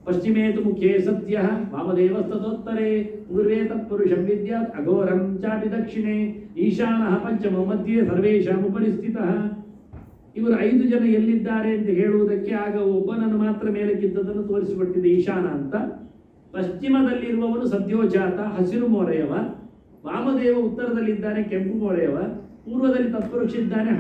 ಪಶ್ಚಿಮೇ ತು ಮುಖ್ಯೇ ಸತ್ಯ ವಾಮದೇವಸ್ತದೋತ್ತರೇ ಪೂರ್ವೇ ತತ್ಪುರುಷಂ ವಿದ್ಯಾತ್ ಅಘೋರಂ ಚಾಪಿ ದಕ್ಷಿಣೆ ಈಶಾನಃ ಪಂಚಮೋ ಮಧ್ಯೆ ಸರ್ವೇಷಾಂ ಉಪರಿಸ್ಥಿತಃ. ಇವರು 5 ಜನ ಎಲ್ಲಿದ್ದಾರೆ ಅಂತ ಹೇಳುವುದಕ್ಕೆ ಆಗ ಒಬ್ಬನನ್ನು ಮಾತ್ರ ಮೇಲಕ್ಕಿದ್ದದನ್ನು ತೋರಿಸಿಕೊಟ್ಟಿದೆ ಈಶಾನ ಅಂತ. ಪಶ್ಚಿಮದಲ್ಲಿರುವವನು ಸದ್ಯೋಜಾತ ಹಸಿರು ಮೋರೆಯವ, ವಾಮದೇವ ಉತ್ತರದಲ್ಲಿದ್ದಾನೆ ಕೆಂಪು ಮೋರೆಯವ, ಪೂರ್ವದಲ್ಲಿ ತತ್ಪುರುಷ ಇದ್ದಾನೆ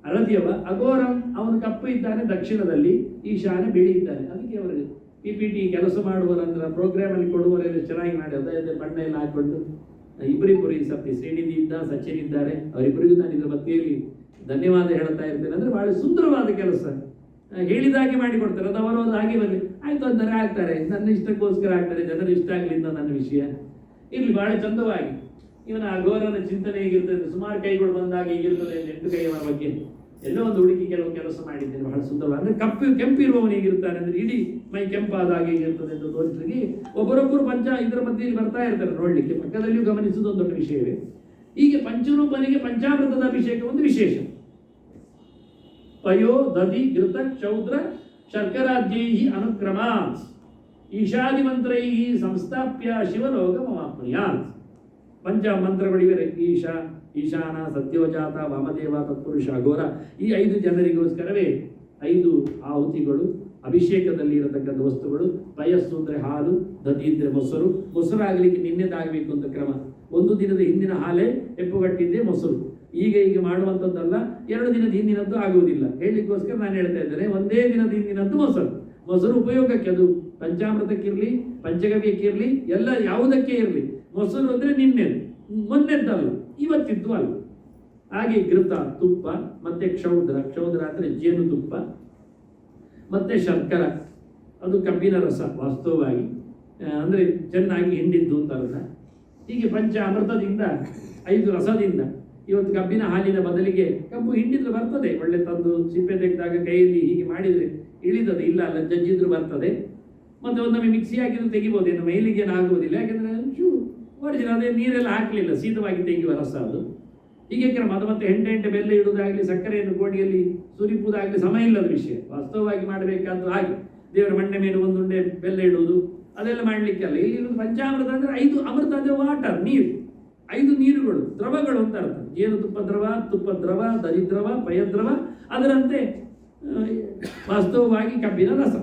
ಹಳದಿಯವ, ಅಘೋರಂ ಅವನು ಕಪ್ಪು ಇದ್ದಾನೆ ದಕ್ಷಿಣದಲ್ಲಿ, ಈಶಾನ ಬಿಳಿ ಇದ್ದಾನೆ. ಅದಕ್ಕೆ ಅವರಿಗೆ PPT ಕೆಲಸ ಮಾಡುವರಂದ್ರೆ ಪ್ರೋಗ್ರಾಮಲ್ಲಿ ಕೊಡುವವರೆಲ್ಲ ಚೆನ್ನಾಗಿ ಮಾಡಿ ಅದೇ ಬಣ್ಣ ಎಲ್ಲ ಹಾಕ್ಕೊಂಡು ಇಬ್ಬರಿಬ್ಬರು ಈ ಸರ್ತಿ ಶ್ರೀನಿಧಿ ಇದ್ದ ಸಚಿನ್ ಇದ್ದಾರೆ, ಅವರಿಬ್ಬರಿಗೂ ನಾನು ಇದರ ಮಧ್ಯೆಯಲ್ಲಿ ಧನ್ಯವಾದ ಹೇಳ್ತಾ ಇರ್ತೇನೆ. ಅಂದರೆ ಬಹಳ ಸುಂದರವಾದ ಕೆಲಸ, ಹೇಳಿದಾಗೆ ಮಾಡಿಕೊಡ್ತಾರೆ. ಅದು ಅವರು ಹಾಗೆ ಬರಲಿ ಆಯ್ತು ಅಂತಾರೆ, ಆಗ್ತಾರೆ, ನನ್ನ ಇಷ್ಟಕ್ಕೋಸ್ಕರ ಆಗ್ತಾರೆ, ಜನರು ಇಷ್ಟ ಆಗಲಿಂದ ನನ್ನ ವಿಷಯ ಇರಲಿ. ಬಹಳ ಚಂದವಾಗಿ ಇವನ ಅಘೋರನ ಚಿಂತನೆ ಹೇಗಿರ್ತದೆ, ಸುಮಾರು ಕೈಗಳು ಬಂದಾಗ ಹೇಗಿರ್ತದೆ, 8 ಕೈಯವರ ಬಗ್ಗೆ ಎಲ್ಲೋ ಒಂದು ಹುಡುಕಿ ಕೆಲವು ಕೆಲಸ ಮಾಡಿದ್ದೇನೆ, ಬಹಳ ಸುಂದರವಾಗಿ. ಅಂದರೆ ಕೆಂಪಿರುವವನು ಹೇಗಿರ್ತಾನೆ ಅಂದರೆ ಇಡೀ ಮೈ ಕೆಂಪಾದಾಗ ಹೇಗಿರ್ತದೆ ಎಂದು ತೋರಿಸಿ ಒಬ್ಬರೊಬ್ಬರು ಇದರ ಮಧ್ಯೆಯಲ್ಲಿ ಬರ್ತಾ ಇರ್ತಾರೆ ನೋಡ್ಲಿಕ್ಕೆ. ಪಕ್ಕದಲ್ಲಿಯೂ ಗಮನಿಸುವುದು ಒಂದು ದೊಡ್ಡ ವಿಷಯವೇ. ಹೀಗೆ ಪಂಚರೂಪನಿಗೆ ಪಂಚಾಮೃತದ ಅಭಿಷೇಕ ಒಂದು ವಿಶೇಷ. ಪಯೋ ದಧಿ ಘೃತ ಕ್ಷೌದ್ರ ಶರ್ಕರಾಜ್ಯೈ ಅನುಕ್ರಮಾತ್ ಈಶಾದಿ ಮಂತ್ರೈ ಸಂಸ್ಥಾಪ್ಯ ಶಿವಲೋಕ ಮಮಾಪ್ನುಯಾತ್. ಪಂಚ ಮಂತ್ರಗಳಿವೆ. ಈಶಾನ, ಸತ್ಯೋಜಾತ, ವಾಮದೇವ, ತತ್ಪುರುಷ, ಅಘೋರ. ಈ 5 ಜನರಿಗೋಸ್ಕರವೇ 5 ಆಹುತಿಗಳು, ಅಭಿಷೇಕದಲ್ಲಿ ಇರತಕ್ಕಂಥ ವಸ್ತುಗಳು. ಪಯಸ್ಸು ಅಂದರೆ ಹಾಲು, ದಧಿ ಅಂದರೆ ಮೊಸರಾಗಲಿಕ್ಕೆ ನಿನ್ನೆದಾಗಬೇಕು ಅಂತ ಕ್ರಮ. 1 ದಿನದ ಹಿಂದಿನ ಹಾಲೇ ಹೆಪ್ಪುಗಟ್ಟಿದ್ದೆ ಮೊಸರು. ಈಗ ಮಾಡುವಂಥದ್ದಲ್ಲ, 2 ದಿನದ ಹಿಂದಿನದ್ದು ಆಗುವುದಿಲ್ಲ. ಹೇಳಲಿಕ್ಕೋಸ್ಕರ ನಾನು ಹೇಳ್ತಾ ಇದ್ದೇನೆ, 1 ದಿನದ ಹಿಂದಿನದ್ದು ಮೊಸರು ಉಪಯೋಗಕ್ಕೆ, ಅದು ಪಂಚಾಮೃತಕ್ಕಿರಲಿ, ಪಂಚಗವ್ಯಕ್ಕಿರಲಿ, ಎಲ್ಲ ಯಾವುದಕ್ಕೆ ಇರಲಿ. ಮೊಸರು ಅಂದರೆ ಮೊನ್ನೆದ್ದಲ್ಲ, ಇವತ್ತಿದ್ದು ಅಲ್ಲ. ಹಾಗೆ ಘೃತ ತುಪ್ಪ, ಮತ್ತೆ ಕ್ಷೌದ್ರ ಅಂದರೆ ಜೇನುತುಪ್ಪ, ಮತ್ತೆ ಶರ್ಕರ ಅದು ಕಬ್ಬಿನ ರಸ ವಾಸ್ತವವಾಗಿ, ಅಂದರೆ ಚೆನ್ನಾಗಿ ಹಿಂಡಿದ್ದು ಅಂತ ಅರ್ಥ. ಹೀಗೆ ಪಂಚ ಅಮೃತದಿಂದ 5 ರಸದಿಂದ ಇವತ್ತು ಕಬ್ಬಿನ ಹಾಲಿನ ಬದಲಿಗೆ ಕಬ್ಬು ಹಿಂಡಿದ್ರೆ ಬರ್ತದೆ, ಒಳ್ಳೆ ತಂದು ಸಿಪ್ಪೆ ತೆಗೆದಾಗ ಕೈಯಲ್ಲಿ ಹೀಗೆ ಮಾಡಿದರೆ ಇಳಿದದೆ, ಇಲ್ಲ ಅಲ್ಲ ಜಜ್ಜಿದ್ರು ಬರ್ತದೆ. ಮತ್ತೆ ಒಮ್ಮೆ ಮಿಕ್ಸಿ ಹಾಕಿದ್ರು ತೆಗಿಬೋದು, ಏನು ಮೈಲಿಗೆ ಆಗುವುದಿಲ್ಲ, ಯಾಕೆಂದರೆ ಒರಿಜಿನಲ್ ಅದೇ ನೀರೆಲ್ಲ ಹಾಕಲಿಲ್ಲ, ಶೀತವಾಗಿ ತೆಗೆಯುವ ರಸ ಅದು. ಹೀಗೆ ಕ್ರಮ. ಅದು ಮತ್ತೆ ಹೆಂಟೆ ಬೆಲ್ಲ ಇಡುವುದಾಗಲಿ, ಸಕ್ಕರೆಯನ್ನು ಗೋಣಿಯಲ್ಲಿ ಸುರಿಪುವುದಾಗಲಿ ಸಮಯ ಇಲ್ಲದ ವಿಷಯ. ವಾಸ್ತವವಾಗಿ ಮಾಡಬೇಕಾದ್ದು ಹಾಗೆ, ದೇವರ ಮಣ್ಣೆ ಮೇಲೆ 1 ಉಂಡೆ ಬೆಲ್ಲ ಇಡುವುದು ಅದೆಲ್ಲ ಮಾಡಲಿಕ್ಕೆಲ್ಲ. ಇಲ್ಲಿ ಪಂಚಾಮೃತ ಅಂದರೆ 5 ಅಮೃತ ಅಂದರೆ ವಾಟರ್, ನೀರು, 5 ನೀರುಗಳು, ದ್ರವಗಳು ಅಂತ ಅರ್ಥ. ಜೇನುತುಪ್ಪ ದ್ರವ, ತುಪ್ಪ ದ್ರವ, ದಧಿ ದ್ರವ, ಪಯದ್ರವ, ಅದರಂತೆ ವಾಸ್ತವವಾಗಿ ಕಬ್ಬಿನ ರಸ.